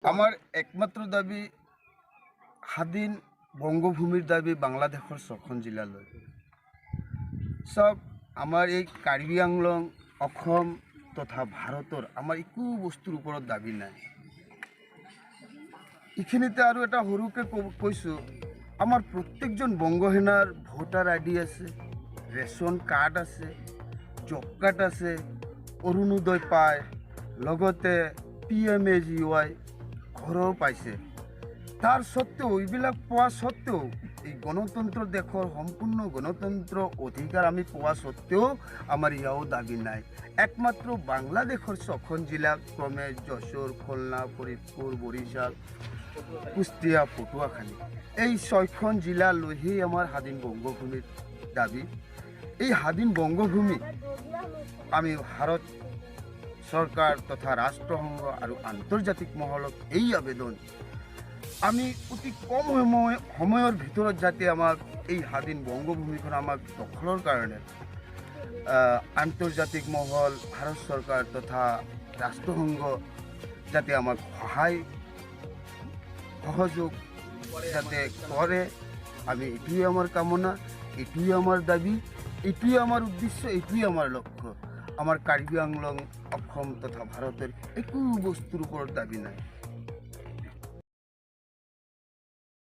আমাৰ একমাত্ৰ দাবি স্বাধীন বঙ্গভূমিৰ দাবি বাংলাদেশেৰ ছখন জিলালৈ সব আমাৰ এই কাৰ্বি আংলং অসম তথা ভাৰতেৰ আমাৰ একো বস্তুৰ ওপৰত দাবি নাই। এইখিনিতে আৰু এটা সৰুকে কৈছোঁ, আমাৰ প্ৰত্যেকজন বংগ সেনাৰ ভোটাৰ আইডি আছে, ৰেচন কাৰ্ড আছে, জব কাৰ্ড আছে, অৰুণোদয় পায়, লগতে PMAGY ঘৰও পাইছে। তাৰ সত্ত্বেও এইবিলাক পোৱা সত্ত্বেও এই গণতন্ত্ৰ দেশৰ সম্পূৰ্ণ গণতন্ত্ৰ অধিকাৰ আমি পোৱা সত্ত্বেও আমাৰ ইয়াও দাবী নাই। একমাত্ৰ বাংলাদেশৰ ছখন জিলা ক্ৰমে যশোৰ, খুলনা, ফৰিদপুৰ, বৰিশাল, কুষ্টিয়া, পটুৱাখালী এই ছয়খন জিলালৈহে আমাৰ স্বাধীন বংগভূমিৰ দাবী। এই স্বাধীন বংগভূমি আমি ভাৰত চৰকাৰ তথা ৰাষ্ট্ৰসংঘ আৰু আন্তৰ্জাতিক মহলক এই আবেদন, আমি অতি কম সময়ৰ ভিতৰত যাতে আমাক এই স্বাধীন বংগভূমিখন আমাক দখলৰ কাৰণে আন্তৰ্জাতিক মহল, ভাৰত চৰকাৰ তথা ৰাষ্ট্ৰসংঘ যাতে আমাক সহযোগ যাতে কৰে, আমি এইটোৱে আমাৰ কামনা, এইটোৱে আমাৰ দাবী, এইটোৱে আমাৰ উদ্দেশ্য, এইটোৱে আমাৰ লক্ষ্য। আমাৰ কাৰ্বি আংলং অসম তথা ভাৰতেৰ একো বস্তুৰ উপৰ দাবি নাই।